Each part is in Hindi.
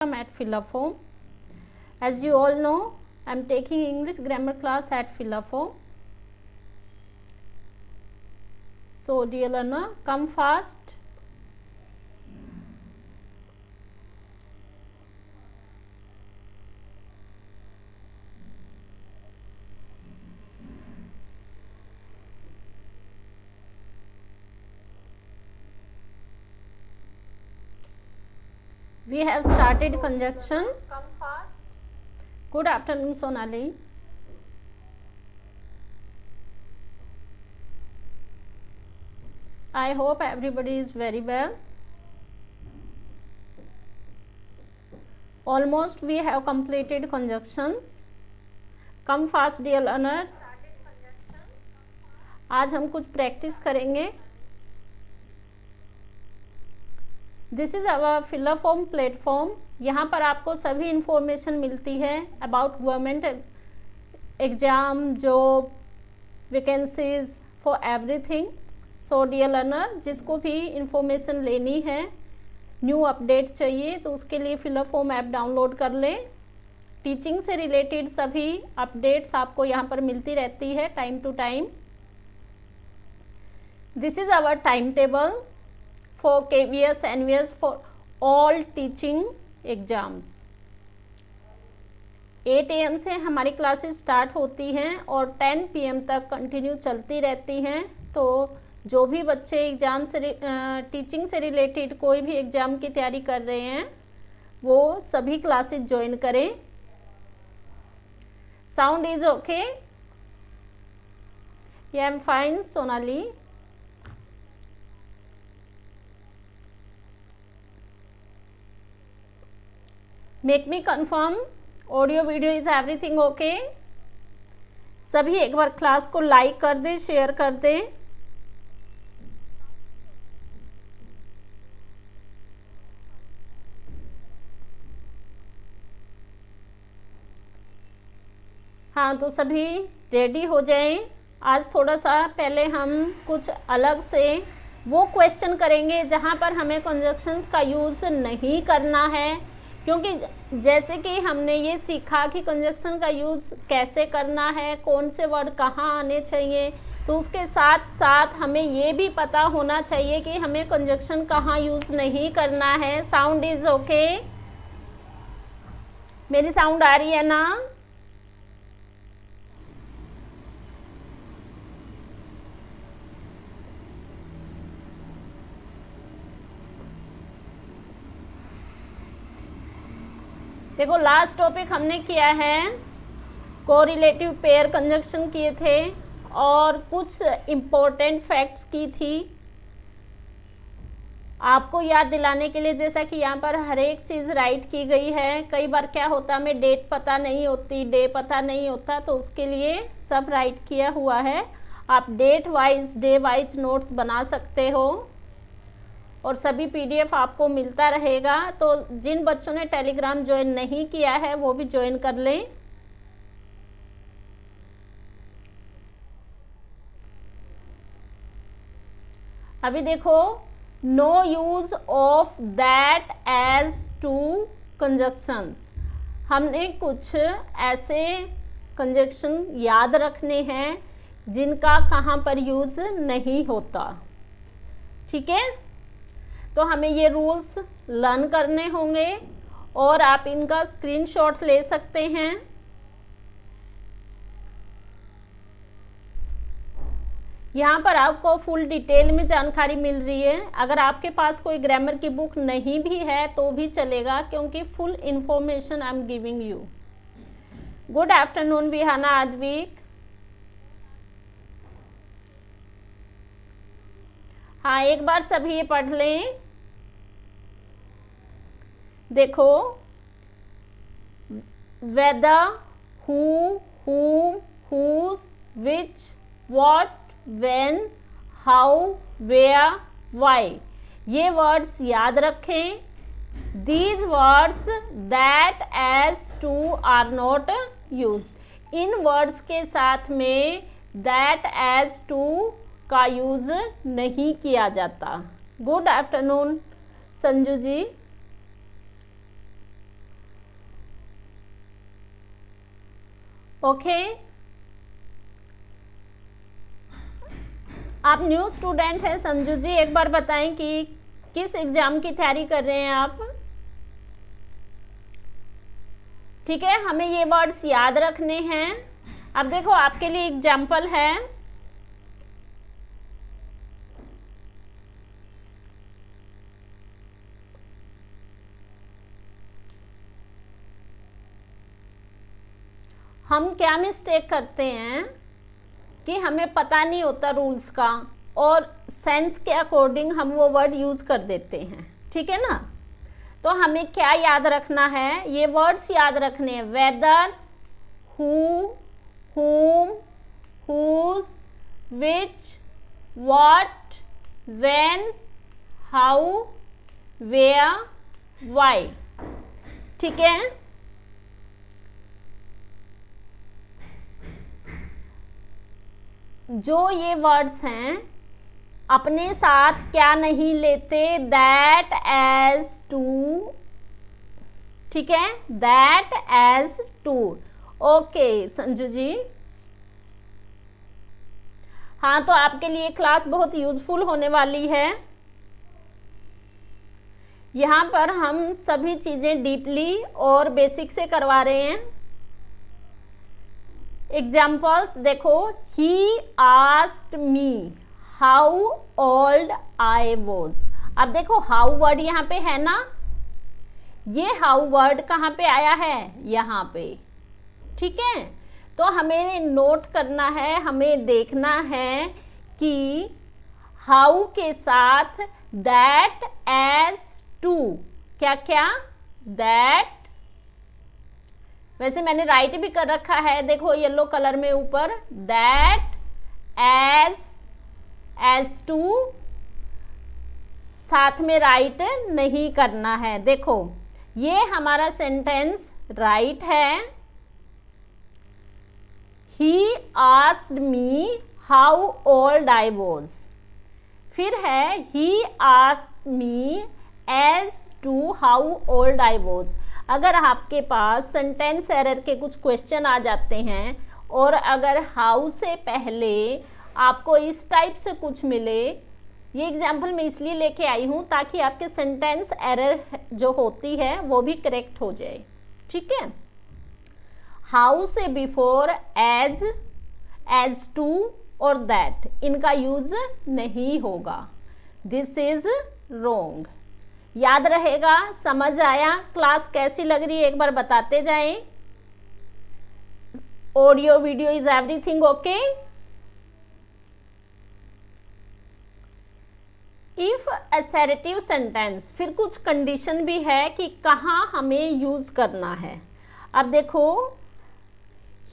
welcome at Philophone. As you all know, I am taking English grammar class at Philophone. So dear learner, come fast. We have started conjunctions. Come fast. Good afternoon, Sonali. I hope everybody is very well. Almost we have completed conjunctions. Come fast, dear learner. आज हम कुछ प्रैक्टिस करेंगे. This is our Fillform platform. यहाँ पर आपको सभी इंफॉर्मेशन मिलती है about government exam, job, vacancies, for everything. So dear learner, जिसको भी इंफॉर्मेशन लेनी है, न्यू अपडेट चाहिए, तो उसके लिए फिलोफॉर्म ऐप डाउनलोड कर लें. टीचिंग से रिलेटेड सभी अपडेट्स आपको यहाँ पर मिलती रहती है time to time. This is our time table for KVS, NVS for all teaching exams. 8 AM से हमारी क्लासेस स्टार्ट होती हैं और 10 PM तक कंटिन्यू चलती रहती हैं. तो जो भी बच्चे एग्ज़ाम से टीचिंग से रिलेटेड कोई भी एग्ज़ाम की तैयारी कर रहे हैं, वो सभी क्लासेस ज्वाइन करें. Sound is okay? I am fine, Sonali. Make me confirm audio video is everything okay. सभी एक बार क्लास को लाइक कर दें, शेयर कर दें. हाँ, तो सभी रेडी हो जाएं. आज थोड़ा सा पहले हम कुछ अलग से वो क्वेश्चन करेंगे जहाँ पर हमें कंजक्शंस का यूज़ नहीं करना है, क्योंकि जैसे कि हमने ये सीखा कि कंजक्शन का यूज़ कैसे करना है, कौन से वर्ड कहाँ आने चाहिए, तो उसके साथ साथ हमें ये भी पता होना चाहिए कि हमें कंजक्शन कहाँ यूज़ नहीं करना है. Sound is okay? मेरी साउंड आ रही है ना? देखो, लास्ट टॉपिक हमने किया है, कोरिलेटिव पेयर कंजक्शन किए थे और कुछ इम्पोर्टेंट फैक्ट्स की थी. आपको याद दिलाने के लिए, जैसा कि यहाँ पर हर एक चीज़ राइट की गई है. कई बार क्या होता है, हमें डेट पता नहीं होती, डे पता नहीं होता, तो उसके लिए सब राइट किया हुआ है. आप date wise, day wise notes बना सकते हो और सभी PDF आपको मिलता रहेगा. तो जिन बच्चों ने टेलीग्राम ज्वाइन नहीं किया है वो भी ज्वाइन कर लें. अभी देखो, no use of that as to conjunctions. हमने कुछ ऐसे कंजक्शन याद रखने हैं जिनका कहाँ पर यूज नहीं होता. ठीक है, तो हमें ये रूल्स लर्न करने होंगे और आप इनका स्क्रीनशॉट ले सकते हैं. यहाँ पर आपको फुल डिटेल में जानकारी मिल रही है. अगर आपके पास कोई ग्रामर की बुक नहीं भी है तो भी चलेगा, क्योंकि full information I am giving you. Good afternoon Vihana Advik. हाँ, एक बार सभी ये पढ़ लें. देखो, whether, who, whom, whose, which, what, when, how, where, why. ये वर्ड्स याद रखें. These words that as to are not used. In words के साथ में that as to का यूज़ नहीं किया जाता. गुड आफ्टरनून संजू जी. ओके, आप न्यू स्टूडेंट हैं संजू जी, एक बार बताएं कि किस एग्जाम की तैयारी कर रहे हैं आप। ठीक है, हमें ये वर्ड्स याद रखने हैं। अब देखो आपके लिए एग्जाम्पल है, हम क्या मिस्टेक करते हैं कि हमें पता नहीं होता रूल्स का और सेंस के अकॉर्डिंग हम वो वर्ड यूज कर देते हैं। ठीक है ना, तो हमें क्या याद रखना है, ये वर्ड्स याद रखने हैं, whether, who, whom, whose, which, what, when, how, where, why। ठीक है, जो ये वर्ड्स हैं अपने साथ क्या नहीं लेते, दैट, एज, टू। ठीक है, that, as, to. Okay Sanju ji, हाँ तो आपके लिए क्लास बहुत यूजफुल होने वाली है। यहाँ पर हम सभी चीजें डीपली और बेसिक से करवा रहे हैं। एग्जाम्पल्स देखो, he asked me how old I was. अब देखो हाउ वर्ड यहाँ पे है ना, ये हाउ वर्ड कहाँ पे आया है, यहाँ पे। ठीक है, तो हमें नोट करना है, हमें देखना है कि हाउ के साथ दैट, एज, टू, क्या क्या, दैट, वैसे मैंने राइट भी कर रखा है, देखो येलो कलर में ऊपर, दैट, एज टू, साथ में राइट नहीं करना है। देखो ये हमारा सेंटेंस राइट है, he asked me how old I was. फिर है he asked me as to how old I was. अगर आपके पास सेंटेंस एरर के कुछ क्वेश्चन आ जाते हैं और अगर हाउ से पहले आपको इस टाइप से कुछ मिले, ये एग्जाम्पल मैं इसलिए लेके आई हूँ ताकि आपके सेंटेंस एरर जो होती है वो भी करेक्ट हो जाए। ठीक है, हाउ से बिफोर एज टू और दैट, इनका यूज नहीं होगा, दिस इज रोंग। याद रहेगा, समझ आया, क्लास कैसी लग रही है एक बार बताते जाएं। Audio video is everything okay. If assertive sentence, फिर कुछ कंडीशन भी है कि कहाँ हमें यूज करना है। अब देखो,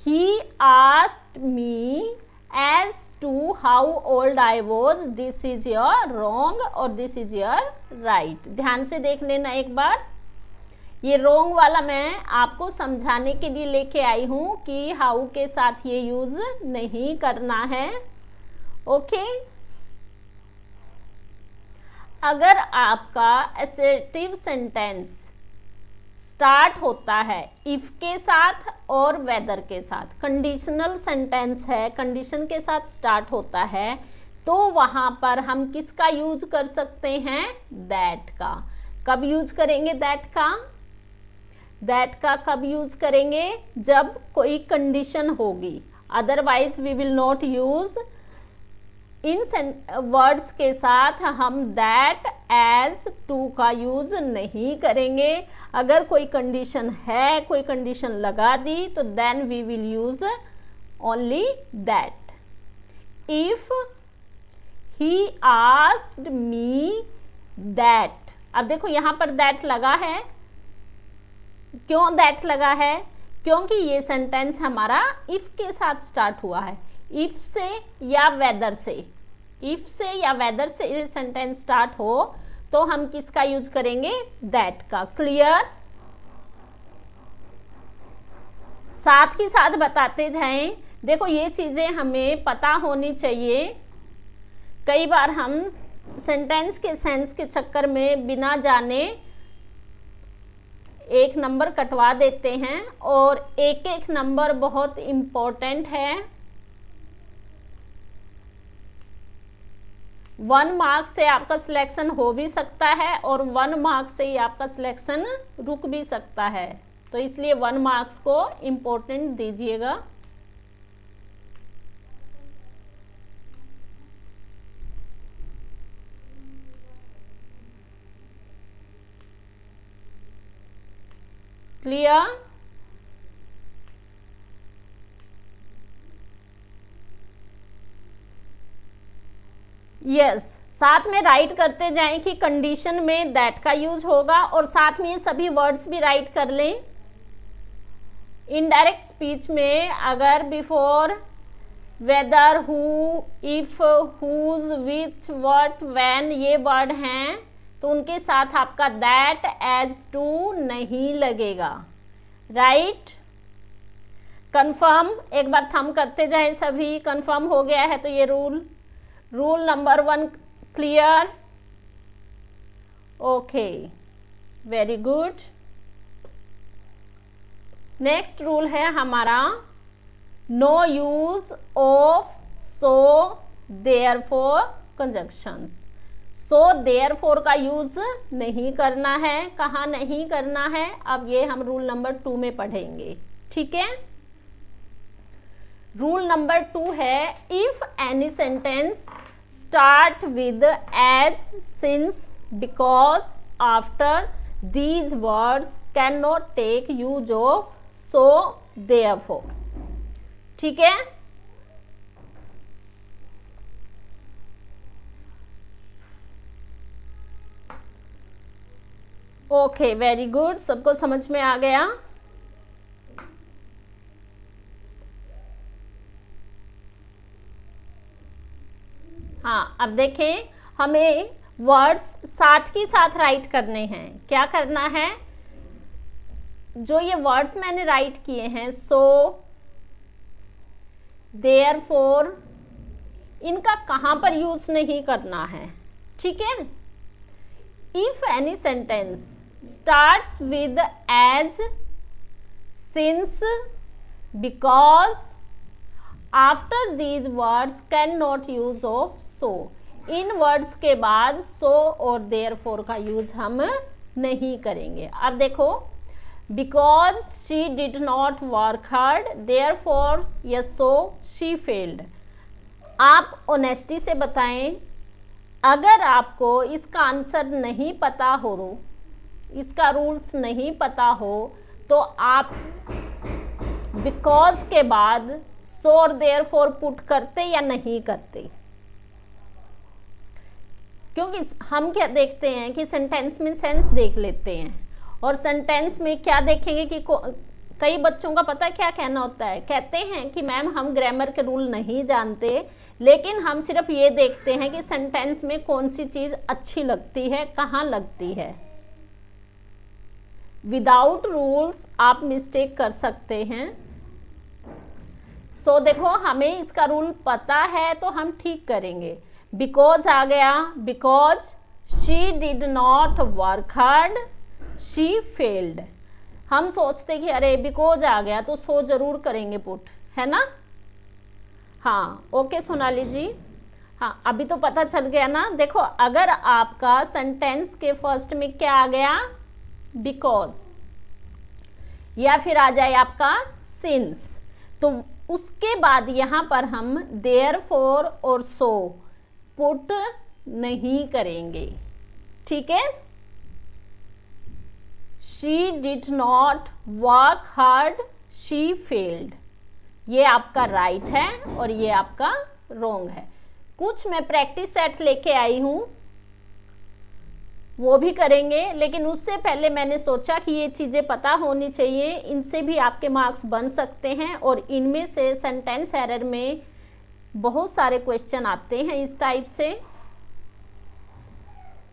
he asked me as to how old I was, this is your wrong और दिस इज योर राइट। ध्यान से देख लेना एक बार, ये रॉन्ग वाला मैं आपको समझाने के लिए लेके आई हूँ कि हाउ के साथ ये यूज नहीं करना है। ओके, अगर आपका असर्टिव सेंटेंस स्टार्ट होता है इफ के साथ और वेदर के साथ, कंडीशनल सेंटेंस है, कंडीशन के साथ स्टार्ट होता है, तो वहां पर हम किसका यूज कर सकते हैं, दैट का। कब यूज करेंगे दैट का, दैट का कब यूज करेंगे, जब कोई कंडीशन होगी, otherwise we will not use. इन वर्ड्स के साथ हम दैट, एज, टू का यूज नहीं करेंगे। अगर कोई कंडीशन है, कोई कंडीशन लगा दी, तो then we will use only that. If he asked me that, अब देखो यहां पर दैट लगा है, क्यों दैट लगा है, क्योंकि ये सेंटेंस हमारा इफ के साथ स्टार्ट हुआ है। इफ से या वेदर से, इफ से या वेदर से सेंटेंस स्टार्ट हो तो हम किसका यूज करेंगे, दैट का। क्लियर, साथ ही साथ बताते जाएं। देखो ये चीजें हमें पता होनी चाहिए। कई बार हम सेंटेंस के सेंस के चक्कर में बिना जाने एक नंबर कटवा देते हैं और एक एक नंबर बहुत इम्पोर्टेंट है। 1 मार्क से आपका सिलेक्शन हो भी सकता है और 1 मार्क से ही आपका सिलेक्शन रुक भी सकता है, तो इसलिए 1 मार्क्स को इम्पोर्टेंट दीजिएगा। क्लियर? यस, साथ में राइट करते जाएं कि कंडीशन में दैट का यूज होगा और साथ में ये सभी वर्ड्स भी राइट कर लें। इनडायरेक्ट स्पीच में अगर before, whether, who, if, whose, which, what, when ये वर्ड हैं तो उनके साथ आपका दैट, एज, टू नहीं लगेगा। राइट? कंफर्म? एक बार थंब करते जाएं सभी। कंफर्म हो गया है तो ये rule number 1 clear? Okay, very good. Next rule है हमारा no use of so, therefore conjunctions. So therefore का यूज नहीं करना है। कहाँ नहीं करना है? अब ये हम रूल नंबर 2 में पढ़ेंगे, ठीक है? रूल नंबर 2 है if any sentence start with as, since, because, after these words cannot take use of so, therefore। ठीक है? Okay, very good. सबको समझ में आ गया? हाँ, अब देखें, हमें वर्ड्स साथ ही साथ राइट करने हैं। क्या करना है? जो ये वर्ड्स मैंने राइट किए हैं, सो, देयरफॉर, इनका कहाँ पर यूज नहीं करना है, ठीक है? If any sentence starts with as, since, because, after these words can not use of so. इन वर्ड्स के बाद सो और देयरफॉर का यूज हम नहीं करेंगे। अब देखो, because she did not work hard, therefore या सो शी फेल्ड। आप ऑनेस्टी से बताएं, अगर आपको इसका आंसर नहीं पता हो, इसका रूल्स नहीं पता हो, तो आप बिकॉज के बाद सो और देयरफॉर पुट करते या नहीं करते? क्योंकि हम क्या देखते हैं कि सेंटेंस में सेंस देख लेते हैं, और सेंटेंस में क्या देखेंगे कि कई बच्चों का पता है क्या कहना होता है, कहते हैं कि मैम हम ग्रामर के रूल नहीं जानते, लेकिन हम सिर्फ ये देखते हैं कि सेंटेंस में कौन सी चीज़ अच्छी लगती है, कहाँ लगती है। विदाउट रूल्स आप मिस्टेक कर सकते हैं। सो देखो, हमें इसका रूल पता है तो हम ठीक करेंगे। बिकॉज आ गया, because she did not work hard, she failed. हम सोचते कि अरे बिकॉज आ गया तो सो जरूर करेंगे पुट, है ना? हाँ, ओके सोनाली जी। हाँ, अभी तो पता चल गया ना। देखो, अगर आपका सेंटेंस के फर्स्ट में क्या आ गया, बिकॉज, या फिर आ जाए आपका सिंस, तो उसके बाद यहाँ पर हम देयरफॉर और सो पुट नहीं करेंगे, ठीक है? She did not work hard, she failed. ये आपका राइट है और ये आपका रॉन्ग है। कुछ मैं प्रैक्टिस सेट लेके आई हूँ, वो भी करेंगे, लेकिन उससे पहले मैंने सोचा कि ये चीज़ें पता होनी चाहिए, इनसे भी आपके मार्क्स बन सकते हैं। और इनमें से सेंटेंस एरर में बहुत सारे क्वेश्चन आते हैं इस टाइप से।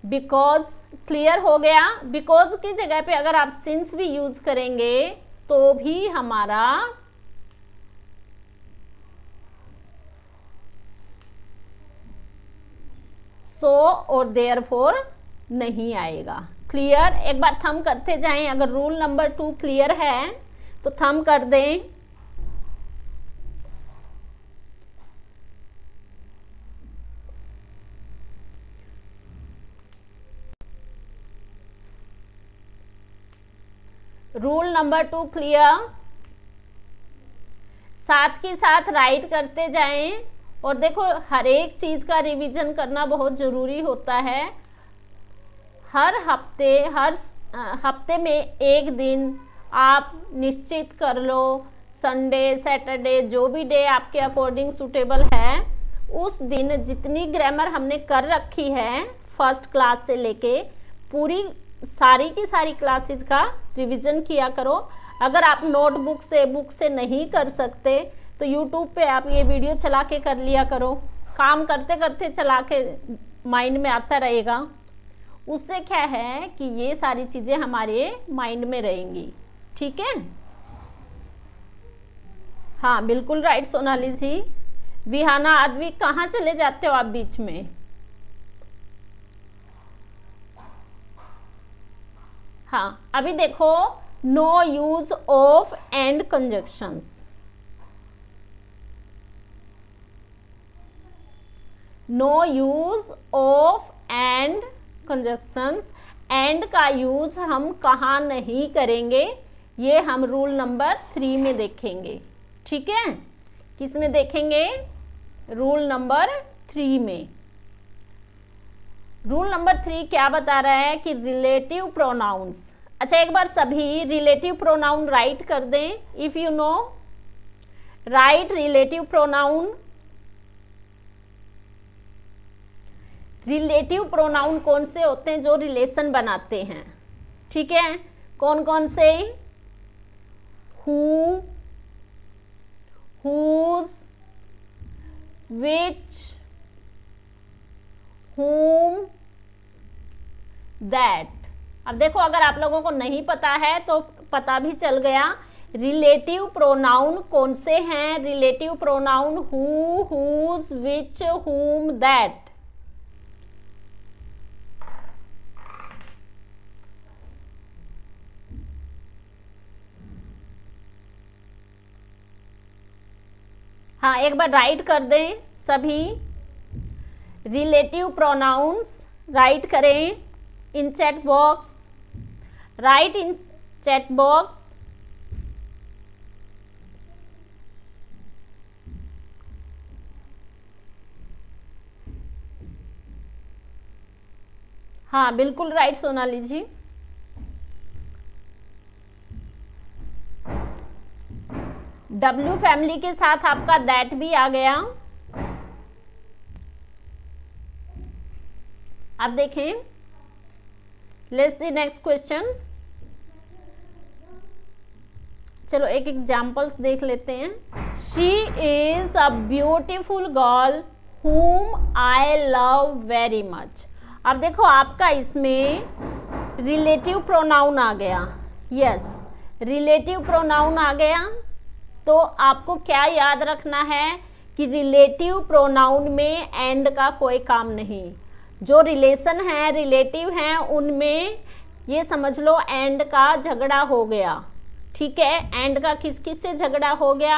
बिकॉज क्लियर हो गया? बिकॉज की जगह पे अगर आप सिंस भी यूज करेंगे तो भी हमारा सो और देयरफॉर नहीं आएगा, क्लियर? एक बार थंब करते जाएं। अगर रूल नंबर 2 क्लियर है तो थंब कर दें। Rule number 2 clear? साथ के साथ राइट करते जाएं। और देखो, हर एक चीज़ का रिवीजन करना बहुत ज़रूरी होता है। हर हफ्ते में एक दिन आप निश्चित कर लो, संडे, सैटरडे, जो भी डे आपके अकॉर्डिंग सूटेबल है, उस दिन जितनी ग्रामर हमने कर रखी है फर्स्ट क्लास से लेके पूरी सारी की सारी क्लासेस का रिवीजन किया करो। अगर आप नोटबुक से बुक से नहीं कर सकते तो यूट्यूब पे आप ये वीडियो चला के कर लिया करो। काम करते करते चला के माइंड में आता रहेगा। उससे क्या है कि ये सारी चीज़ें हमारे माइंड में रहेंगी। ठीक है? हाँ, बिल्कुल राइट सोनाली जी। विहाना, आदमी कहाँ चले जाते हो आप बीच में? हाँ, अभी देखो, no use of and conjunctions. No use of and conjunctions. And का यूज हम कहाँ नहीं करेंगे, ये हम रूल नंबर 3 में देखेंगे। ठीक है? किस में देखेंगे? रूल नंबर 3 में। रूल नंबर 3 क्या बता रहा है कि रिलेटिव प्रोनाउंस। अच्छा, एक बार सभी रिलेटिव प्रोनाउन राइट कर दें। If you know, right relative pronoun. Relative pronoun कौन से होते हैं? जो रिलेशन बनाते हैं। ठीक है? कौन कौन से? Who, whose, which, whom, that। अब देखो, अगर आप लोगों को नहीं पता है तो पता भी चल गया। रिलेटिव प्रोनाउन कौन से हैं? Relative pronoun who, whose, which, whom, that। हाँ, एक बार राइट कर दें सभी। रिलेटिव प्रोनाउंस राइट करें इन चैट बॉक्स। राइट इन चैट बॉक्स। हाँ, बिल्कुल राइट सोनाली जी। डब्ल्यू फैमिली के साथ आपका दैट भी आ गया। अब देखें, लेट्स सी नेक्स्ट क्वेश्चन। चलो एक एग्जाम्पल्स देख लेते हैं। She is a beautiful girl whom I love very much। अब देखो, आपका इसमें रिलेटिव प्रोनाउन आ गया। यस, रिलेटिव प्रोनाउन आ गया। तो आपको क्या याद रखना है कि रिलेटिव प्रोनाउन में एंड का कोई काम नहीं। जो रिलेशन है, रिलेटिव हैं, उनमें ये समझ लो एंड का झगड़ा हो गया। ठीक है? एंड का किस किस से झगड़ा हो गया?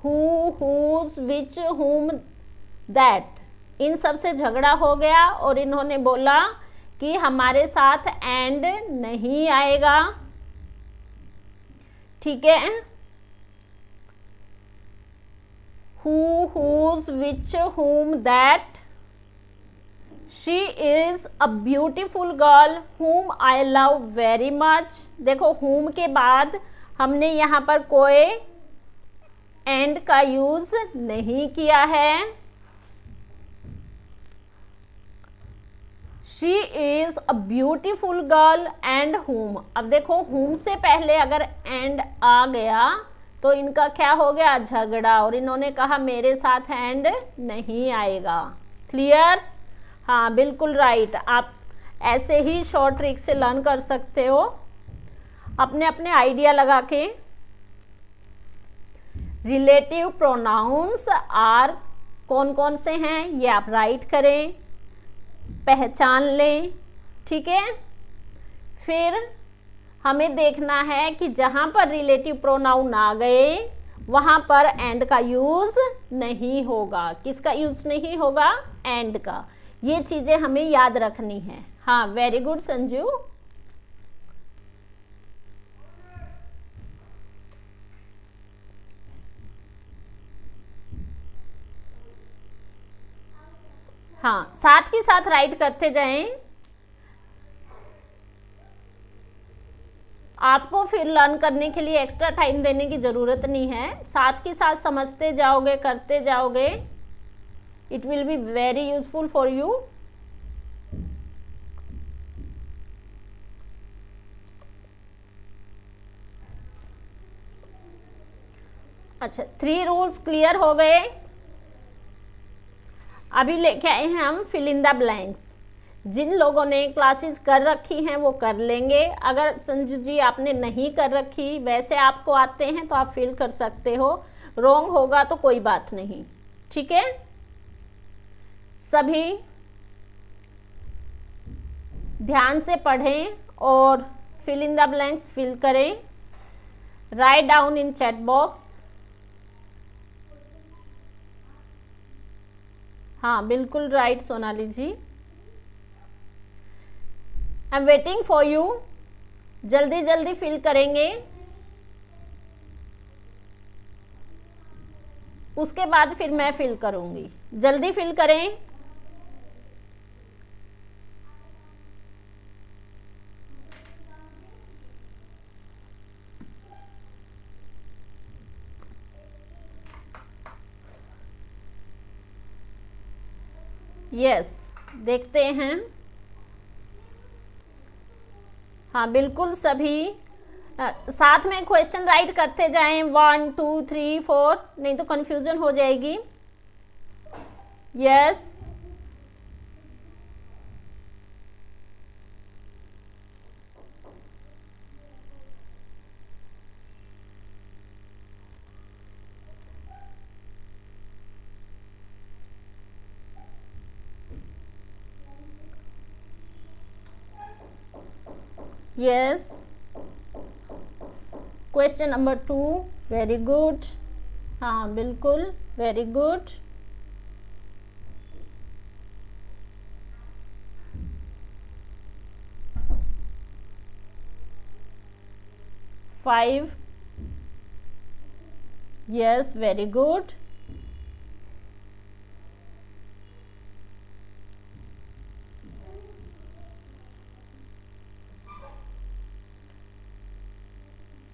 Who, whose, which, whom, that। इन सब से झगड़ा हो गया और इन्होंने बोला कि हमारे साथ एंड नहीं आएगा। ठीक है? who, whose, which, whom, that। She is a beautiful girl whom I love very much। देखो, whom के बाद हमने यहाँ पर कोई एंड का यूज नहीं किया है। She is a beautiful girl and whom। अब देखो, whom से पहले अगर एंड आ गया तो इनका क्या हो गया? झगड़ा। और इन्होंने कहा मेरे साथ एंड नहीं आएगा। क्लियर? हाँ, बिल्कुल राइट। आप ऐसे ही शॉर्ट ट्रिक से लर्न कर सकते हो अपने अपने आइडिया लगा के। रिलेटिव प्रोनाउंस आर कौन कौन से हैं ये आप राइट करें, पहचान लें। ठीक है? फिर हमें देखना है कि जहाँ पर रिलेटिव प्रोनाउन आ गए वहाँ पर एंड का यूज़ नहीं होगा। किसका यूज़ नहीं होगा? एंड का। ये चीज़ें हमें याद रखनी है। हाँ, वेरी गुड संजू। हाँ, साथ ही साथ राइट करते जाएं। आपको फिर लर्न करने के लिए एक्स्ट्रा टाइम देने की ज़रूरत नहीं है, साथ ही साथ समझते जाओगे, करते जाओगे, it will be very useful for you. अच्छा, 3 रूल्स क्लियर हो गए। अभी लेके आए हैं हम फिल इन द ब्लैंक्स। जिन लोगों ने क्लासेस कर रखी हैं वो कर लेंगे। अगर संजू जी आपने नहीं कर रखी, वैसे आपको आते हैं तो आप फिल कर सकते हो। रॉन्ग होगा तो कोई बात नहीं, ठीक है। सभी ध्यान से पढ़ें और fill in the blanks fill करें। Write down in chat box. हाँ, बिल्कुल right Sonali ji. I am waiting for you. जल्दी जल्दी फिल करेंगे, उसके बाद फिर मैं फिल करूंगी। जल्दी फिल करें। यस, देखते हैं। हाँ, बिल्कुल सभी साथ में क्वेश्चन राइट करते जाएं। 1 2 3 4, नहीं तो कंफ्यूजन हो जाएगी। Yes, yes. Question number 2, very good. हाँ, बिल्कुल very good. Five, yes, very good.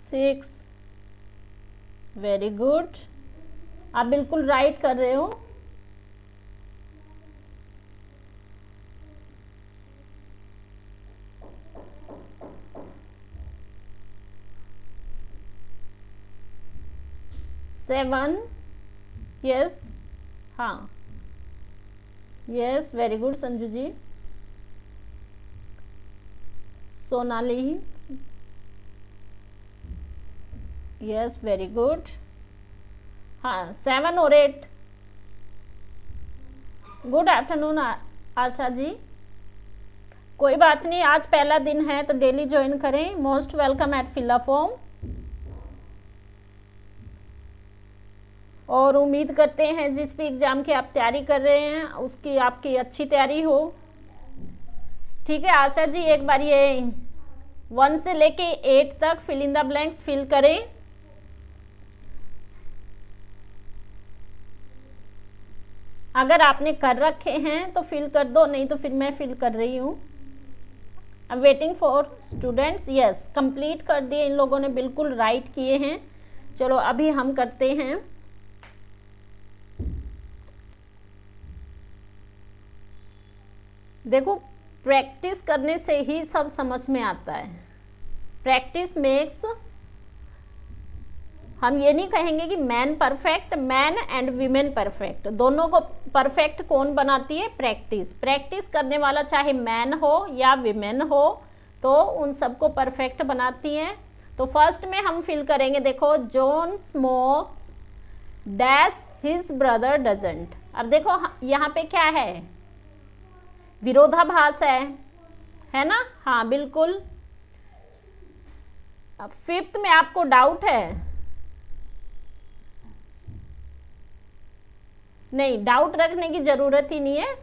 6, very good. आप बिल्कुल राइट कर रहे हो। 7, यस। हाँ, yes, very good Sanju ji. Sonali, yes, very good. हाँ, 7 और 8। Good afternoon Asha ji. कोई बात नहीं, आज पहला दिन है तो डेली ज्वाइन करें। Most welcome at fill form. और उम्मीद करते हैं जिस भी एग्ज़ाम की आप तैयारी कर रहे हैं उसकी आपकी अच्छी तैयारी हो। ठीक है आशा जी, एक बार ये 1 से लेके 8 तक fill in the blanks fill करें। अगर आपने कर रखे हैं तो फिल कर दो, नहीं तो फिर मैं फिल कर रही हूँ। आई am waiting for students. Yes, complete कर दिए, इन लोगों ने बिल्कुल राइट किए हैं। चलो अभी हम करते हैं। देखो, प्रैक्टिस करने से ही सब समझ में आता है। प्रैक्टिस मेक्स, हम ये नहीं कहेंगे कि man perfect, man and women perfect. दोनों को परफेक्ट कौन बनाती है? प्रैक्टिस। प्रैक्टिस करने वाला चाहे मैन हो या वीमेन हो तो उन सबको परफेक्ट बनाती हैं। तो फर्स्ट में हम फिल करेंगे। देखो, John smokes dash his brother doesn't. अब देखो यहाँ पे क्या है? विरोधाभास है ना? हाँ बिल्कुल। फिफ्थ में आपको डाउट है? नहीं, डाउट रखने की जरूरत ही नहीं है,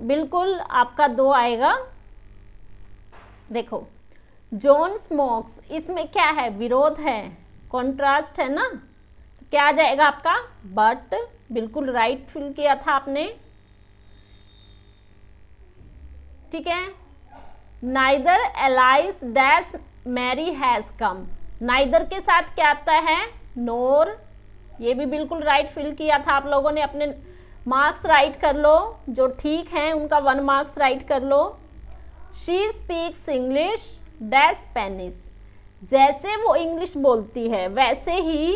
बिल्कुल आपका 2 आएगा। देखो, जॉन स्मोक्स, इसमें क्या है? विरोध है, कॉन्ट्रास्ट है ना, तो क्या आ जाएगा आपका? बट। बिल्कुल राइट फिल किया था आपने, ठीक है। Neither Alice dash Mary has come, neither के साथ क्या आता है? नोर, ये भी बिल्कुल राइट फिल किया था आप लोगों ने। अपने मार्क्स राइट कर लो, जो ठीक हैं उनका 1 मार्क्स राइट कर लो। She speaks English dash Spanish, जैसे वो इंग्लिश बोलती है वैसे ही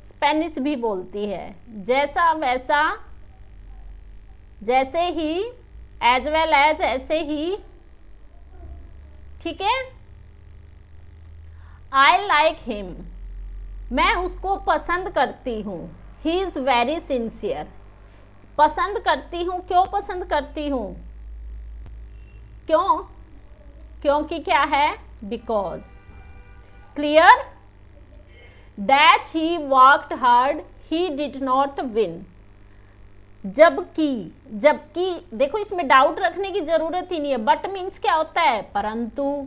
स्पेनिश भी बोलती है, जैसा वैसा, जैसे ही, एज वेल एज, ऐसे ही, ठीक है। आई लाइक हिम, मैं उसको पसंद करती हूँ। ही इज़ वेरी सिंसियर, पसंद करती हूँ, क्यों पसंद करती हूँ? क्यों? क्योंकि क्या है? Because. Clear? Dash he worked hard, he did not win, जबकि, जबकि देखो इसमें डाउट रखने की जरूरत ही नहीं है। बट मीन्स क्या होता है? परंतु।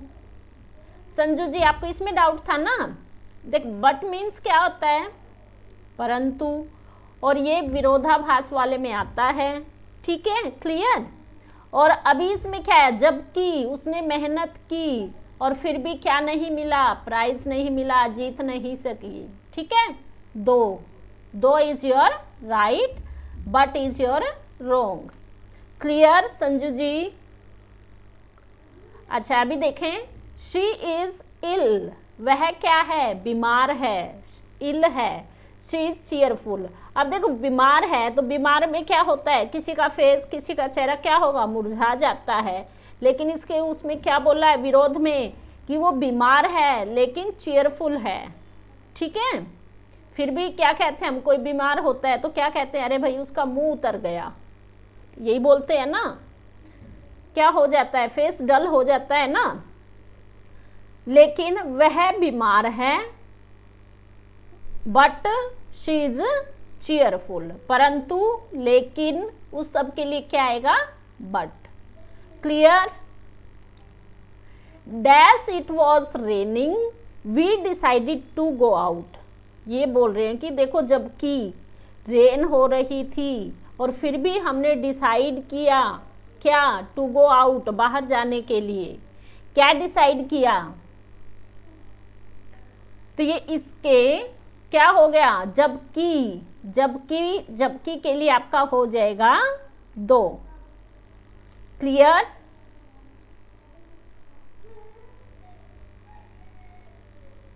संजू जी आपको इसमें डाउट था ना, देख बट मीन्स क्या होता है? परंतु, और ये विरोधाभास वाले में आता है, ठीक है। क्लियर? और अभी इसमें क्या है? जबकि उसने मेहनत की और फिर भी क्या नहीं मिला? प्राइज नहीं मिला, जीत नहीं सकी, ठीक है। 2 is your right, but is your wrong. Clear Sanju ji? अच्छा अभी देखें, शी इज इल, वह क्या है? बीमार है, इल है। शी इज चीयरफुल, अब देखो बीमार है तो बीमार में क्या होता है? किसी का फेस, किसी का चेहरा क्या होगा? मुरझा जाता है। लेकिन इसके उसमें क्या बोला है विरोध में? कि वो बीमार है लेकिन चीयरफुल है, ठीक है। फिर भी क्या कहते हैं हम? कोई बीमार होता है तो क्या कहते हैं? अरे भाई उसका मुंह उतर गया, यही बोलते हैं ना। क्या हो जाता है? फेस डल हो जाता है ना। लेकिन वह बीमार है, बट शी इज चीयरफुल, परंतु, लेकिन, उस सब के लिए क्या आएगा? But. Clear? Dash it was raining, we decided to go out, ये बोल रहे हैं कि देखो जबकि रेन हो रही थी और फिर भी हमने डिसाइड किया क्या? टू गो आउट, बाहर जाने के लिए। क्या डिसाइड किया? तो ये इसके क्या हो गया? जबकि, जबकि, जबकि के लिए आपका हो जाएगा 2। Clear?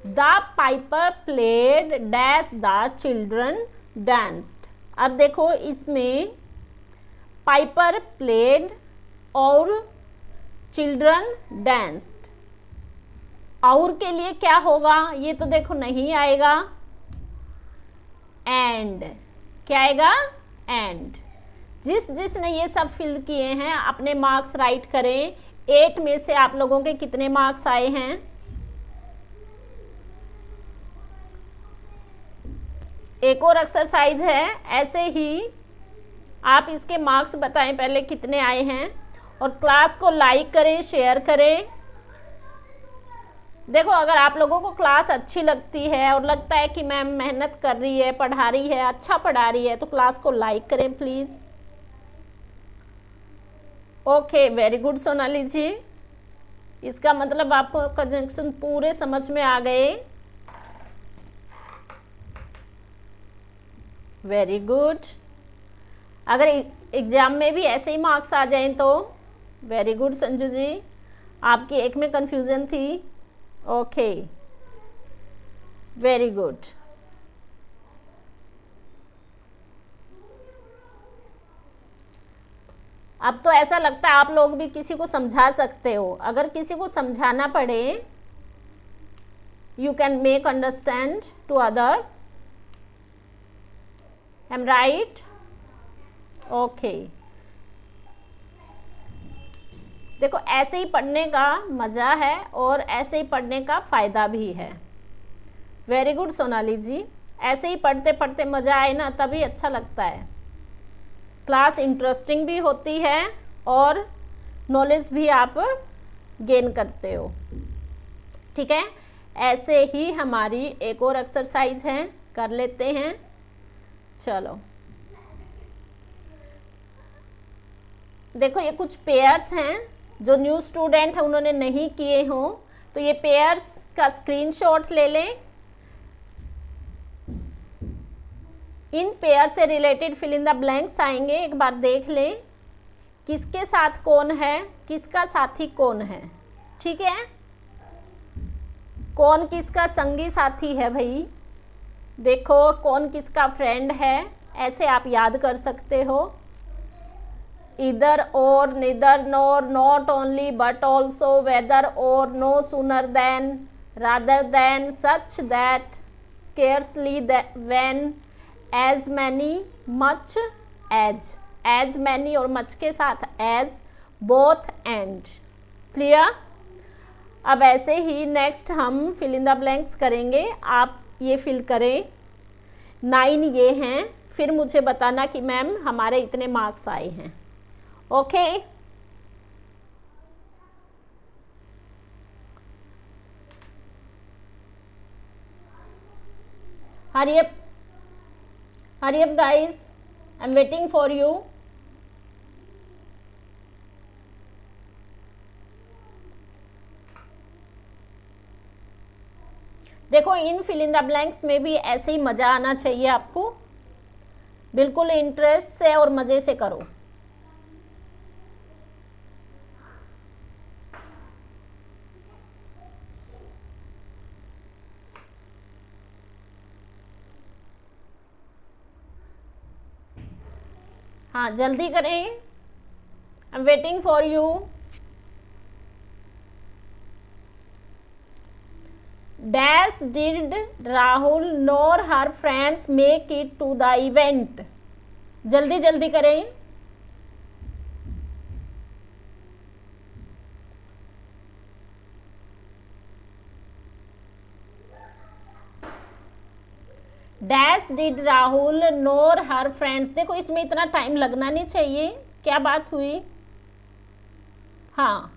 The Piper played dash the children danced, अब देखो इसमें पाइपर प्लेड और चिल्ड्रन डांस्ड, और के लिए क्या होगा? ये तो देखो नहीं आएगा। एंड, क्या आएगा? एंड। जिसने ये सब फिल किए हैं अपने मार्क्स राइट करें। 8 में से आप लोगों के कितने मार्क्स आए हैं? एक और एक्सरसाइज है, ऐसे ही आप इसके मार्क्स बताएं पहले कितने आए हैं, और क्लास को लाइक करें, शेयर करें। देखो अगर आप लोगों को क्लास अच्छी लगती है और लगता है कि मैम मेहनत कर रही है, पढ़ा रही है, अच्छा पढ़ा रही है, तो क्लास को लाइक करें please. Okay, very good Sonali ji, इसका मतलब आपको कंजंक्शन पूरे समझ में आ गए। Very good. अगर एग्ज़ाम में भी ऐसे ही मार्क्स आ जाएं तो वेरी गुड संजू जी, आपकी एक में कन्फ्यूज़न थी। Okay, very good. अब तो ऐसा लगता है आप लोग भी किसी को समझा सकते हो। अगर किसी को समझाना पड़े, you can make understand to other. Am right? Okay, देखो ऐसे ही पढ़ने का मज़ा है और ऐसे ही पढ़ने का फ़ायदा भी है। वेरी गुड सोनाली जी, ऐसे ही पढ़ते पढ़ते मज़ा आए ना तभी अच्छा लगता है, क्लास इंटरेस्टिंग भी होती है और नॉलेज भी आप गेन करते हो। ठीक है, ऐसे ही हमारी एक और एक्सरसाइज है, कर लेते हैं। चलो देखो ये कुछ पेयर्स हैं जो न्यू स्टूडेंट है उन्होंने नहीं किए हों, तो ये पेयर्स का स्क्रीनशॉट ले लें। इन पेयर से related fill in the blanks आएंगे, एक बार देख लें किसके साथ कौन है, किसका साथी कौन है। ठीक है, कौन किसका संगी साथी है भाई, देखो कौन किसका फ्रेंड है, ऐसे आप याद कर सकते हो। Either or, neither nor, not only but also, whether or, no sooner than, rather than, such that, scarcely when, as many, much, as many or much के साथ एज, बोथ एंड। क्लियर। अब ऐसे ही नेक्स्ट हम फिल इन द ब्लैंक्स करेंगे, आप ये फिल करें। 9 ये हैं, फिर मुझे बताना कि मैम हमारे इतने मार्क्स आए हैं। Okay hurry up guys, I'm waiting for you। देखो इन फिल इन द ब्लैंक्स में भी ऐसे ही मज़ा आना चाहिए आपको, बिल्कुल इंटरेस्ट से और मज़े से करो। हाँ जल्दी करें, I am waiting for you. Dash did Rahul nor her friends make it to the event, जल्दी जल्दी करें। Dash did Rahul nor her friends, देखो इसमें इतना टाइम लगना नहीं चाहिए, क्या बात हुई। हाँ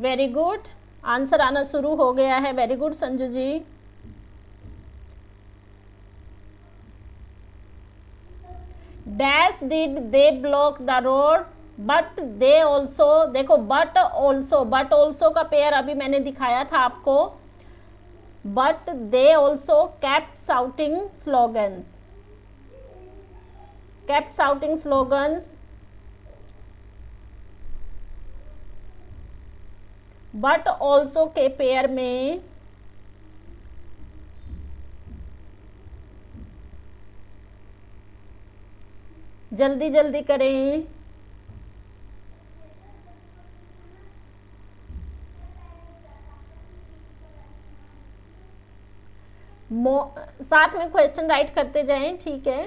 वेरी गुड, आंसर आना शुरू हो गया है, very good Sanju ji. Dash did they block the road but they also, देखो बट ऑल्सो का पेयर अभी मैंने दिखाया था आपको, but they also kept shouting slogans, but also के पेयर में जल्दी जल्दी करें। साथ में क्वेश्चन राइट करते जाएं, ठीक है।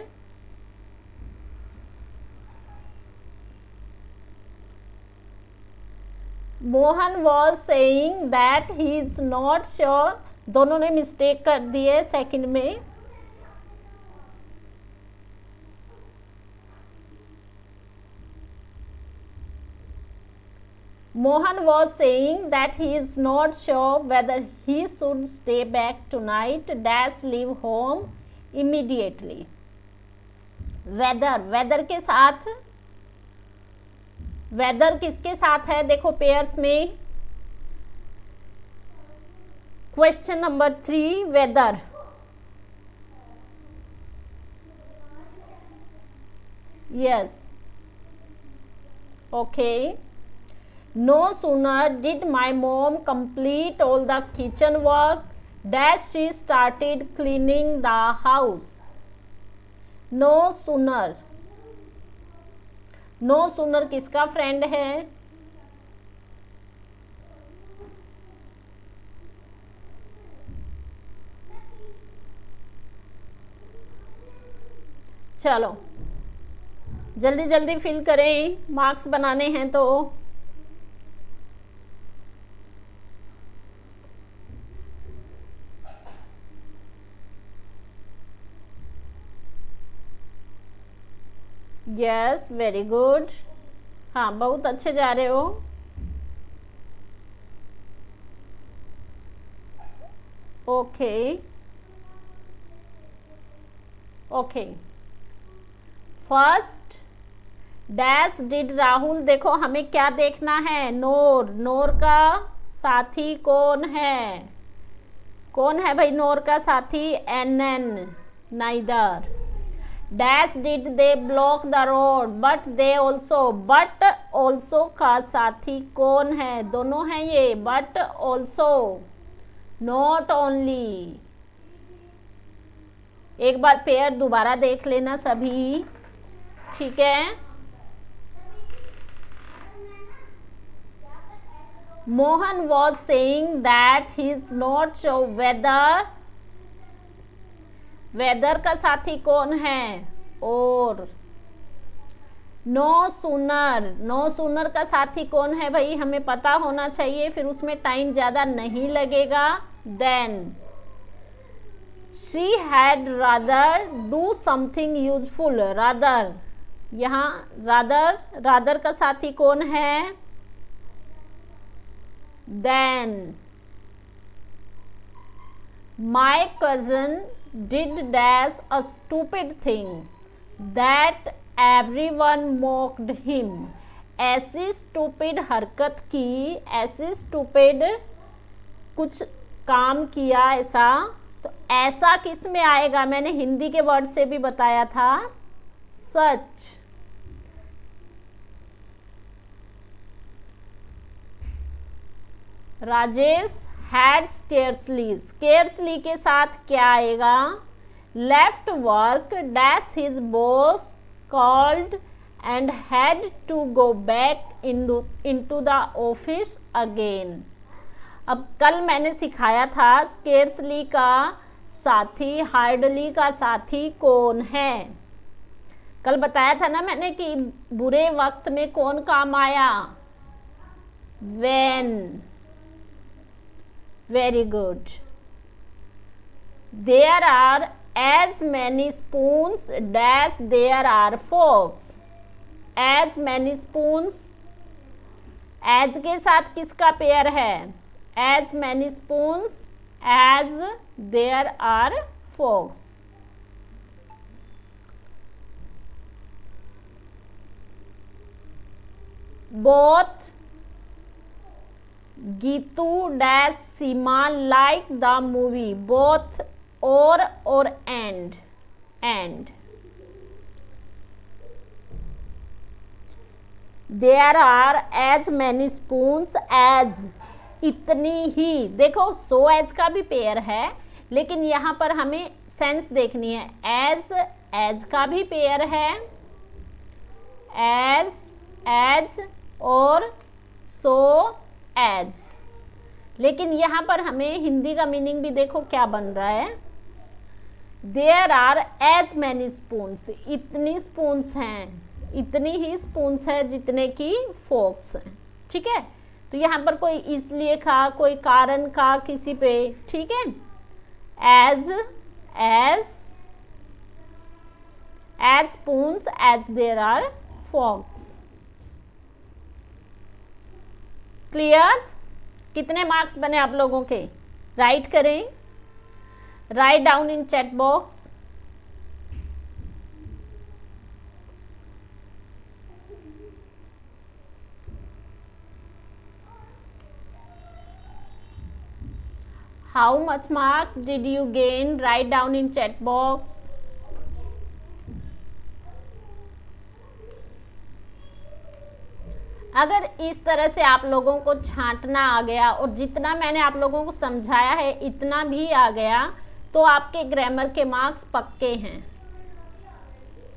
Mohan was saying that he is not sure, दोनों ने मिस्टेक कर दी है सेकंड में। Mohan was saying that he is not sure whether he should stay back tonight dash leave home immediately। Whether के साथ, वेदर किसके साथ है, देखो पेयर्स में question number 3 whether, yes okay. No sooner did my mom complete all the kitchen work dash she started cleaning the house। No sooner किसका फ्रेंड है, चलो जल्दी जल्दी फिल करें, मार्क्स बनाने हैं तो। Yes, very good. हाँ, बहुत अच्छे जा रहे हो। Okay okay. First dash did Rahul, देखो हमें क्या देखना है, नोर। नोर का साथी कौन है? कौन है भाई नोर का साथी? N N, neither. Dash did they block the road, but they also, but also का साथी कौन है? दोनों हैं ये, बट ऑल्सो, नॉट ओनली। एक बार पेयर दोबारा देख लेना सभी, ठीक है। Mohan was saying that he is not sure whether, whether का साथी कौन है? और। नो सूनर, नो सूनर का साथी कौन है भाई? हमें पता होना चाहिए, फिर उसमें टाइम ज़्यादा नहीं लगेगा। Then she had rather do something useful, rather, यहाँ रादर, रादर का साथी कौन है? Then my cousin did dash a stupid thing that everyone mocked him. ऐसी stupid हरकत की, ऐसी stupid कुछ काम किया ऐसा, तो ऐसा किस में आएगा? मैंने हिंदी के वर्ड से भी बताया था, such. Rajesh had scarcely, scarcely के साथ क्या आएगा? Left work dash his boss called and had to go back into the office again. अब कल मैंने सिखाया था स्केर्सली का साथी, हार्डली का साथी कौन है? कल बताया था ना मैंने कि बुरे वक्त में कौन काम आया? when। Very good. There are as many spoons as there are forks. As many spoons, as के साथ किसका पेयर है? As many spoons as there are forks. Both Gitu dash Seema like the movie, both or and there are as many spoons as, इतनी ही। देखो so as का भी पेयर है, लेकिन यहाँ पर हमें सेंस देखनी है। as का भी पेयर है, as और so as, लेकिन यहाँ पर हमें हिंदी का मीनिंग भी देखो क्या बन रहा है। There are as many spoons, इतनी स्पून्स हैं, इतनी ही स्पून्स है जितने की फोक्स हैं, ठीक है। तो यहाँ पर कोई इसलिए का, कोई कारण का किसी पे, ठीक है। As spoons as there are folks. Clear? कितने मार्क्स बने आप लोगों के? राइट करें, write down in chat box. How much marks did you gain? Write down in chat box. अगर इस तरह से आप लोगों को छांटना आ गया और जितना मैंने आप लोगों को समझाया है इतना भी आ गया, तो आपके ग्रामर के मार्क्स पक्के हैं।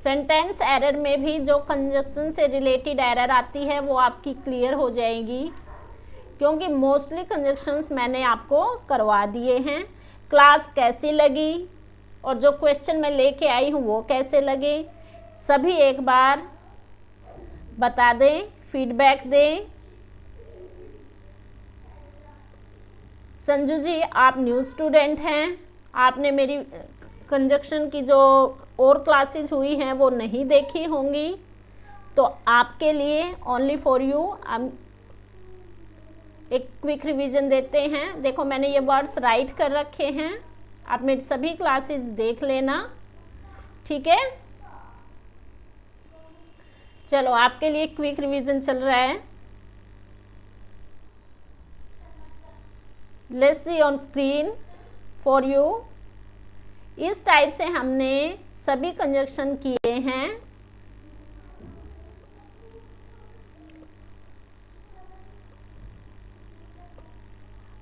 सेंटेंस एरर में भी जो कंजक्शन से रिलेटेड एरर आती है वो आपकी क्लियर हो जाएगी, क्योंकि मोस्टली कंजक्शंस मैंने आपको करवा दिए हैं। क्लास कैसी लगी और जो क्वेश्चन मैं लेके आई हूँ वो कैसे लगे, सभी एक बार बता दें, फीडबैक दें। संजू जी, आप न्यू स्टूडेंट हैं, आपने मेरी कंजक्शन की जो और क्लासेस हुई हैं वो नहीं देखी होंगी, तो आपके लिए ओनली फॉर यू हम एक क्विक रिवीजन देते हैं। देखो मैंने ये वर्ड्स राइट कर रखे हैं, आप मेरी सभी क्लासेस देख लेना, ठीक है। चलो आपके लिए क्विक रिवीजन चल रहा है। Let's see on screen for you. इस टाइप से हमने सभी कंजक्शन किए हैं।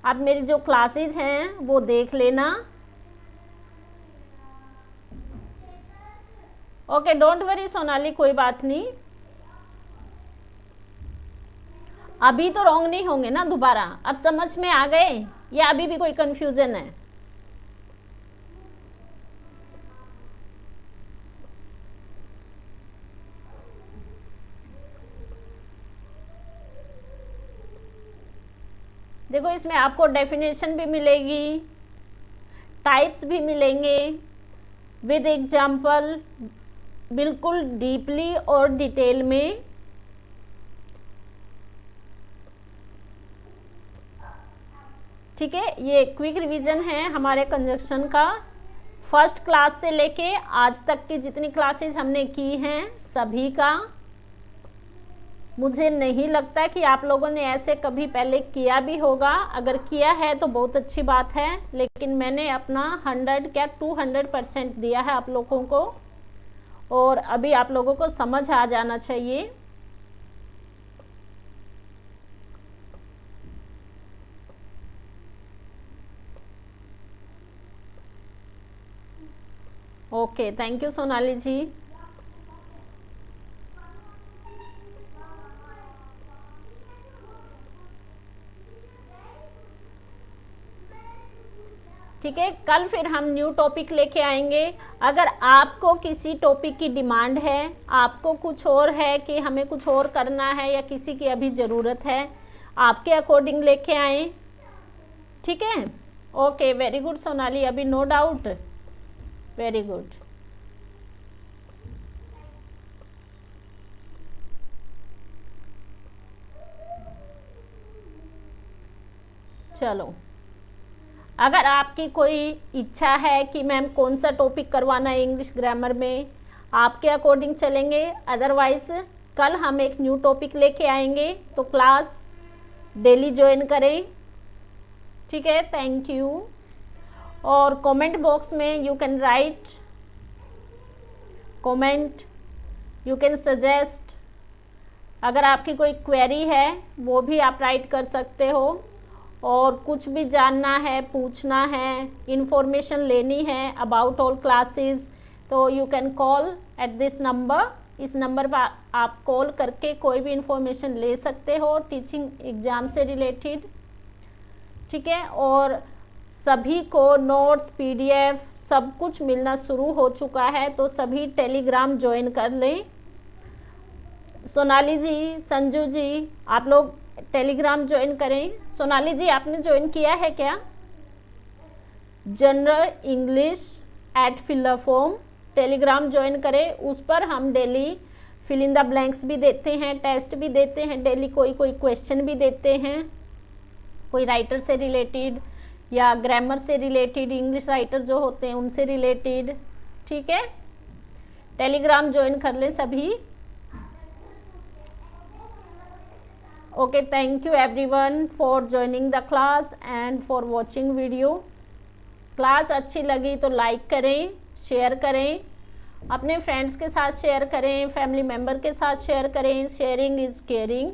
आप मेरी जो क्लासेज हैं वो देख लेना। ओके, डोंट वरी सोनाली, कोई बात नहीं। अभी तो रॉन्ग नहीं होंगे ना दोबारा, अब समझ में आ गए या अभी भी कोई कंफ्यूजन है? देखो इसमें आपको डेफिनेशन भी मिलेगी, टाइप्स भी मिलेंगे विद एग्जाम्पल, बिल्कुल डीपली और डिटेल में। ठीक है, ये क्विक रिवीजन है हमारे कंजक्शन का। फर्स्ट क्लास से लेके आज तक की जितनी क्लासेस हमने की हैं सभी का। मुझे नहीं लगता कि आप लोगों ने ऐसे कभी पहले किया भी होगा, अगर किया है तो बहुत अच्छी बात है, लेकिन मैंने अपना 100 क्या 200% दिया है आप लोगों को, और अभी आप लोगों को समझ आ जाना चाहिए। ओके, थैंक यू सोनाली जी। ठीक है, कल फिर हम न्यू टॉपिक लेके आएंगे। अगर आपको किसी टॉपिक की डिमांड है, आपको कुछ और है कि हमें कुछ और करना है या किसी की अभी ज़रूरत है, आपके अकॉर्डिंग लेके आएँ, ठीक है। ओके, वेरी गुड सोनाली, अभी नो डाउट, वेरी गुड। चलो, अगर आपकी कोई इच्छा है कि मैम कौन सा टॉपिक करवाना है इंग्लिश ग्रामर में, आपके अकॉर्डिंग चलेंगे। अदरवाइज कल हम एक न्यू टॉपिक लेके आएंगे, तो क्लास डेली ज्वाइन करें, ठीक है। Thank you. और कमेंट बॉक्स में you can write comment, you can suggest. अगर आपकी कोई क्वेरी है वो भी आप राइट कर सकते हो, और कुछ भी जानना है, पूछना है, इंफॉर्मेशन लेनी है अबाउट ऑल क्लासेस, तो you can call at this number. इस नंबर पर आप कॉल करके कोई भी इंफॉर्मेशन ले सकते हो टीचिंग एग्ज़ाम से रिलेटेड, ठीक है। और सभी को नोट्स, पीडीएफ सब कुछ मिलना शुरू हो चुका है, तो सभी टेलीग्राम ज्वाइन कर लें। सोनाली जी, संजू जी, आप लोग टेलीग्राम ज्वाइन करें। सोनाली जी, आपने ज्वाइन किया है क्या? General English at filler form Telegram join करें। उस पर हम daily fill in the blanks भी देते हैं, टेस्ट भी देते हैं डेली, कोई क्वेश्चन भी देते हैं, कोई राइटर से रिलेटेड या ग्रामर से रिलेटेड, इंग्लिश राइटर जो होते हैं उनसे रिलेटेड, ठीक है। टेलीग्राम ज्वाइन कर लें सभी। Okay, thank you everyone for joining the class and for watching video. Class अच्छी लगी तो लाइक करें, शेयर करें, अपने फ्रेंड्स के साथ शेयर करें, फैमिली मेम्बर के साथ शेयर करें। Sharing is caring.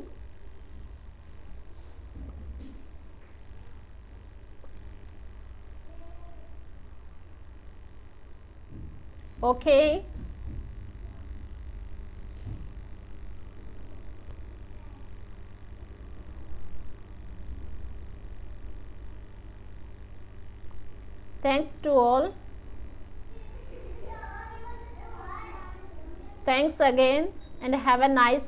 Okay, thanks to all. Thanks again and have a nice